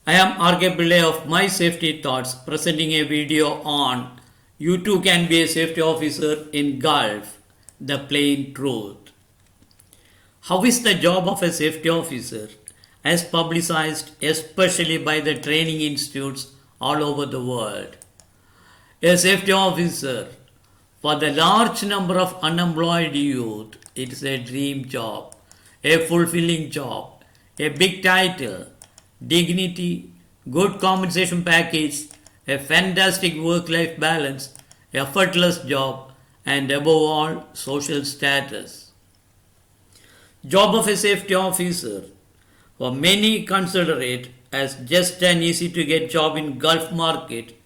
I am R.K. Pillai of My Safety Thoughts presenting a video on You Too Can Be a Safety Officer in Gulf, the plain truth. How is the job of a safety officer as publicized especially by the training institutes all over the world? A safety officer, for the large number of unemployed youth, it is a dream job, a fulfilling job, a big title, dignity, good compensation package, a fantastic work-life balance, effortless job, and above all, social status. Job of a safety officer, for many consider it as just an easy to get job in Gulf market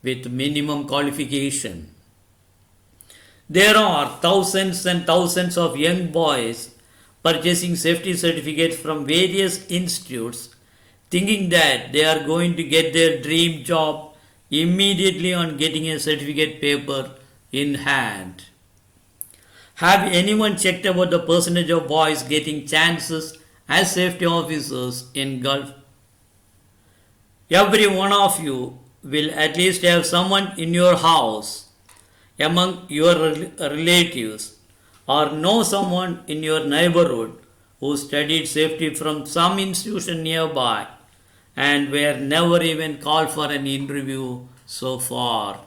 with minimum qualification. There are thousands and thousands of young boys purchasing safety certificates from various institutes thinking that they are going to get their dream job immediately on getting a certificate paper in hand. Have anyone checked about the percentage of boys getting chances as safety officers in Gulf? Every one of you will at least have someone in your house, among your relatives, or know someone in your neighborhood who studied safety from some institution nearby and were never even called for an interview so far.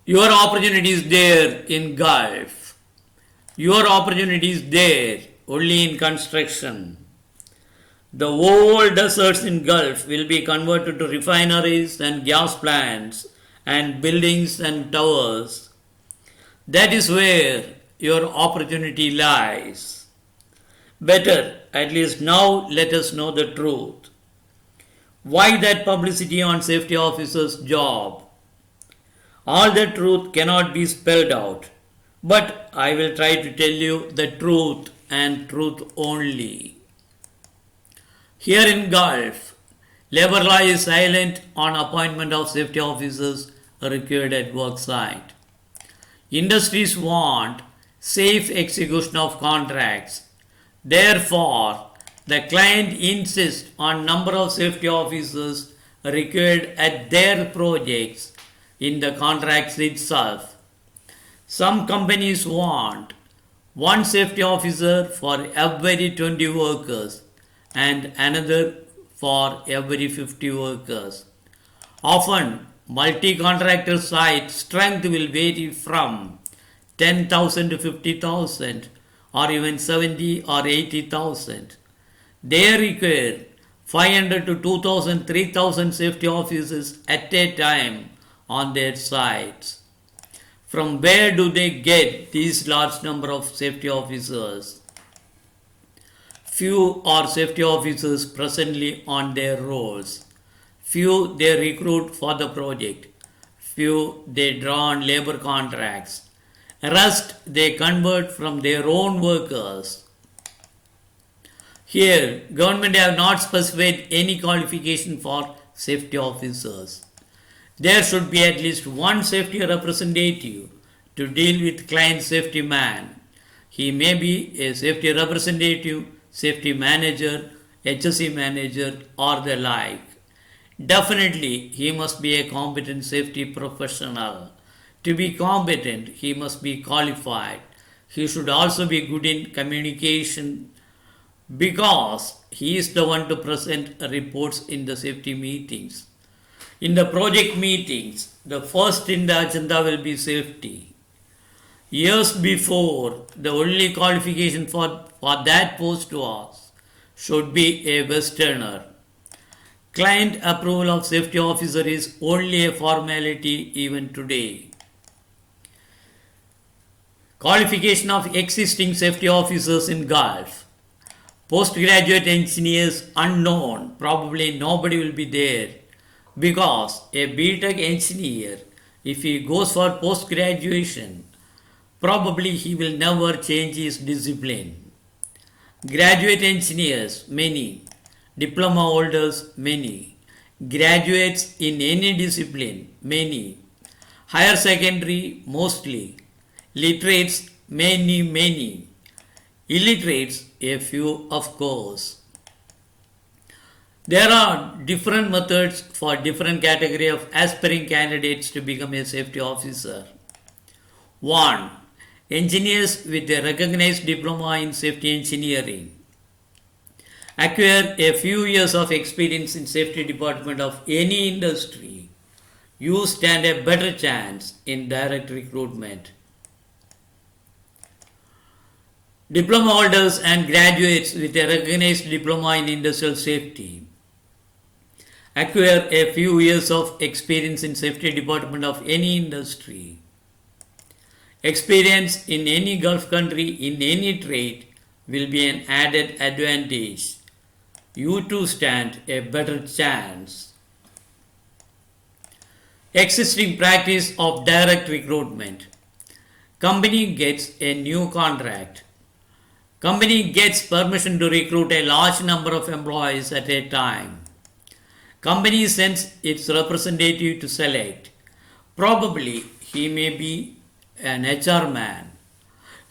Your opportunity is there in Gulf. Your opportunity is there only in construction. The whole deserts in Gulf will be converted to refineries and gas plants and buildings and towers. That is where your opportunity lies. Better, at least now, let us know the truth. Why that publicity on safety officer's job? All the truth cannot be spelled out, but I will try to tell you the truth and truth only. Here in Gulf, labor law is silent on appointment of safety officers required at work site. Industries want safe execution of contracts. Therefore, the client insists on number of safety officers required at their projects in the contracts itself. Some companies want one safety officer for every 20 workers and another for every 50 workers. Often, multi-contractor site strength will vary from 10,000 to 50,000 or even 70 or 80,000. They require 500 to 2,000, 3,000 safety officers at a time on their sites. From where do they get these large number of safety officers? Few are safety officers presently on their rolls. Few they recruit for the project. Few they draw on labor contracts. Rest they convert from their own workers. Here, government have not specified any qualification for safety officers. There should be at least one safety representative to deal with client safety man. He may be a safety representative, safety manager, HSE manager, or the like. Definitely, he must be a competent safety professional. To be competent, he must be qualified. He should also be good in communication because he is the one to present reports in the safety meetings. In the project meetings, the first in the agenda will be safety. Years before, the only qualification for that post was should be a Westerner. Client approval of safety officer is only a formality even today. Qualification of existing safety officers in Gulf. Postgraduate engineers unknown, probably nobody will be there. Because a BTech engineer, if he goes for post-graduation, probably he will never change his discipline. Graduate engineers, many. Diploma holders, many. Graduates in any discipline, many. Higher secondary, mostly. Literates, many. Illiterates, a few of course. There are different methods for different category of aspiring candidates to become a safety officer. 1. Engineers with a recognized diploma in safety engineering. Acquire a few years of experience in safety department of any industry. You stand a better chance in direct recruitment. Diploma holders and graduates with a recognized diploma in industrial safety. Acquire a few years of experience in safety department of any industry. Experience in any Gulf country in any trade will be an added advantage. You too stand a better chance. Existing practice of direct recruitment. Company gets a new contract. Company gets permission to recruit a large number of employees at a time. Company sends its representative to select. Probably he may be an HR man.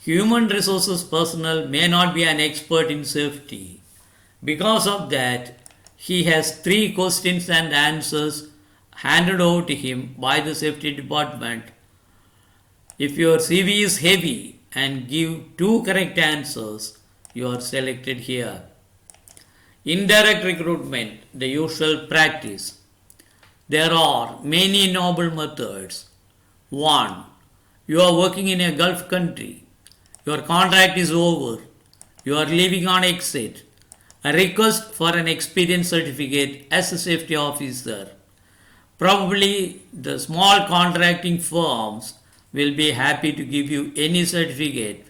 Human resources personnel may not be an expert in safety. Because of that, he has 3 questions and answers handed over to him by the safety department. If your CV is heavy and give 2 correct answers, you are selected here. Indirect recruitment, the usual practice. There are many noble methods. 1. You are working in a Gulf country. Your contract is over. You are leaving on exit. A request for an experience certificate as a safety officer. Probably the small contracting firms will be happy to give you any certificate.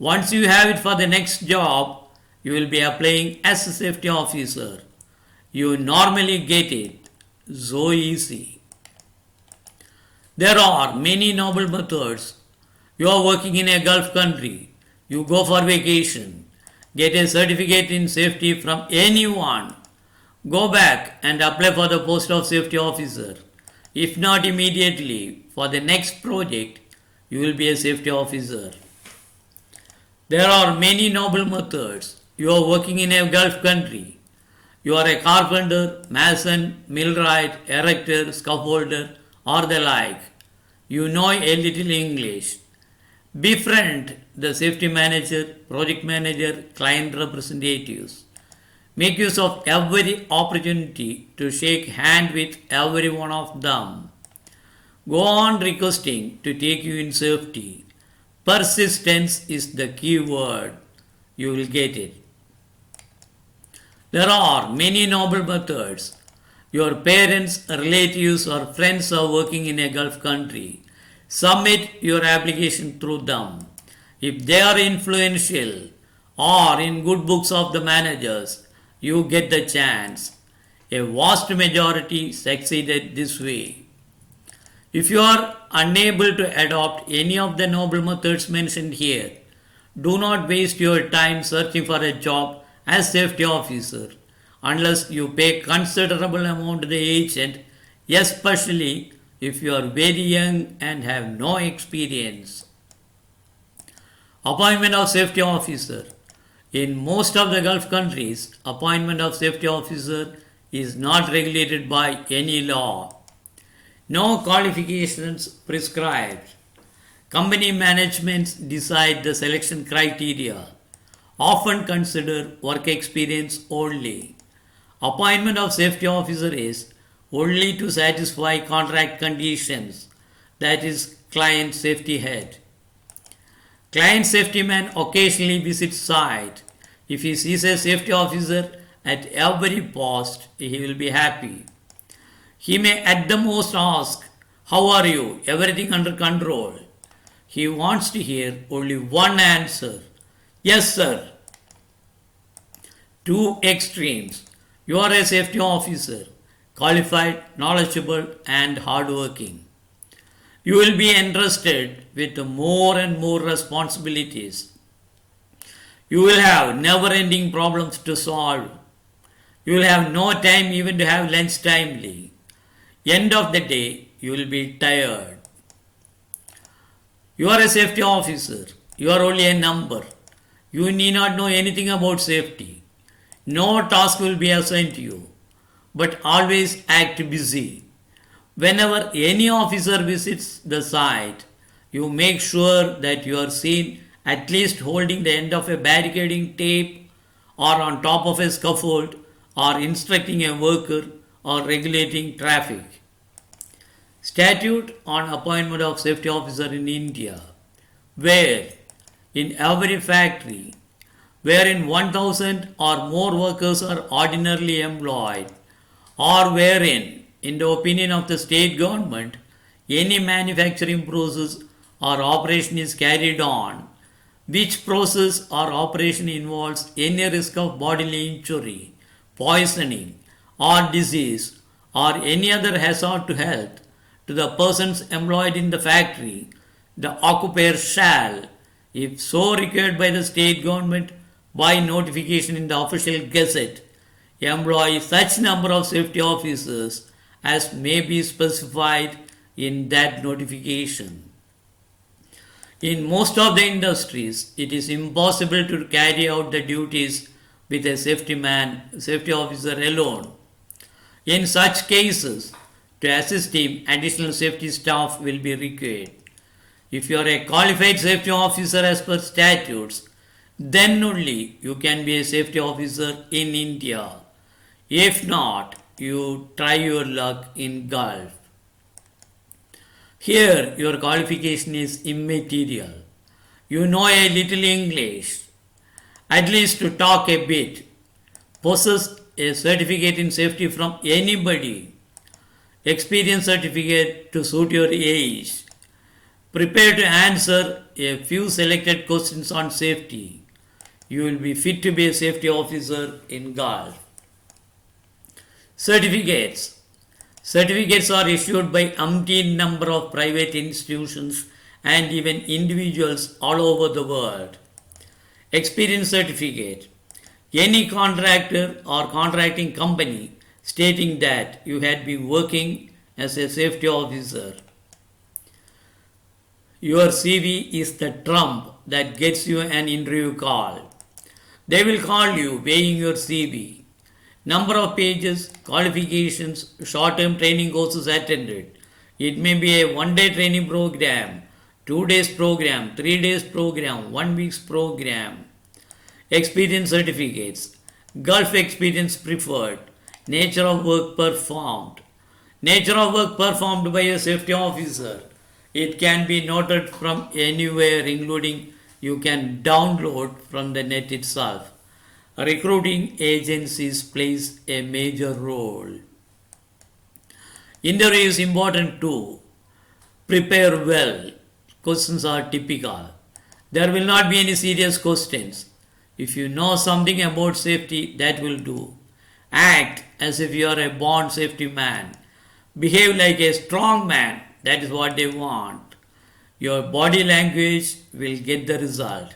Once you have it for the next job, you will be applying as a safety officer. You normally get it. So easy. There are many noble methods. You are working in a Gulf country. You go for vacation. Get a certificate in safety from anyone. Go back and apply for the post of safety officer. If not immediately, for the next project, you will be a safety officer. There are many noble methods. You are working in a Gulf country. You are a carpenter, mason, millwright, erector, scaffolder, or the like. You know a little English. Befriend the safety manager, project manager, client representatives. Make use of every opportunity to shake hand with every one of them. Go on requesting to take you in safety. Persistence is the key word. You will get it. There are many noble methods. Your parents, relatives, or friends are working in a Gulf country. Submit your application through them. If they are influential or in good books of the managers, you get the chance. A vast majority succeeded this way. If you are unable to adopt any of the noble methods mentioned here, do not waste your time searching for a job as safety officer unless you pay considerable amount to the agent, especially if you are very young and have no experience. Appointment of safety officer. In most of the Gulf countries, appointment of safety officer is not regulated by any law. No qualifications prescribed. Company managements decide the selection criteria. Often consider work experience only. Appointment of safety officer is only to satisfy contract conditions, that is, client safety head. Client safety man occasionally visits site. If he sees a safety officer at every post, he will be happy. He may at the most ask, "How are you? Everything under control?" He wants to hear only one answer, "Yes, sir." Two extremes. You are a safety officer, qualified, knowledgeable, and hardworking. You will be entrusted with more and more responsibilities. You will have never-ending problems to solve. You will have no time even to have lunch timely. End of the day, you will be tired. You are a safety officer. You are only a number. You need not know anything about safety. No task will be assigned to you, but always act busy. Whenever any officer visits the site, you make sure that you are seen at least holding the end of a barricading tape or on top of a scaffold or instructing a worker or regulating traffic. Statute on appointment of safety officer in India, where in every factory wherein 1000 or more workers are ordinarily employed, or wherein, in the opinion of the state government, any manufacturing process or operation is carried on, which process or operation involves any risk of bodily injury, poisoning, or disease, or any other hazard to health to the persons employed in the factory, the occupier shall, if so required by the state government by notification in the official gazette, employ such number of safety officers as may be specified in that notification. In most of the industries, it is impossible to carry out the duties with a safety officer alone. In such cases, to assist him, additional safety staff will be required. If you are a qualified safety officer as per statutes, then only you can be a safety officer in India. If not, you try your luck in Gulf. Here, your qualification is immaterial. You know a little English, at least to talk a bit, possess a certificate in safety from anybody, experience certificate to suit your age, prepare to answer a few selected questions on safety. You will be fit to be a safety officer in Gulf. Certificates. Certificates are issued by umpteen number of private institutions and even individuals all over the world. Experience certificate. Any contractor or contracting company stating that you had been working as a safety officer. Your CV is the trump that gets you an interview call. They will call you weighing your CV. Number of pages, qualifications, short-term training courses attended. It may be a one-day training program, 2 days program, 3 days program, 1 week's program. Experience certificates. Gulf experience preferred. Nature of work performed. Nature of work performed by a safety officer. It can be noted from anywhere, including you can download from the net itself. Recruiting agencies plays a major role. Interview is important too. Prepare well. Questions are typical. There will not be any serious questions. If you know something about safety, that will do. Act as if you are a born safety man. Behave like a strong man. That is what they want. Your body language will get the result.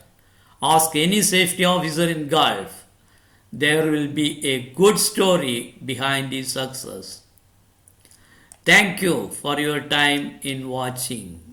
Ask any safety officer in Gulf. There will be a good story behind his success. Thank you for your time in watching.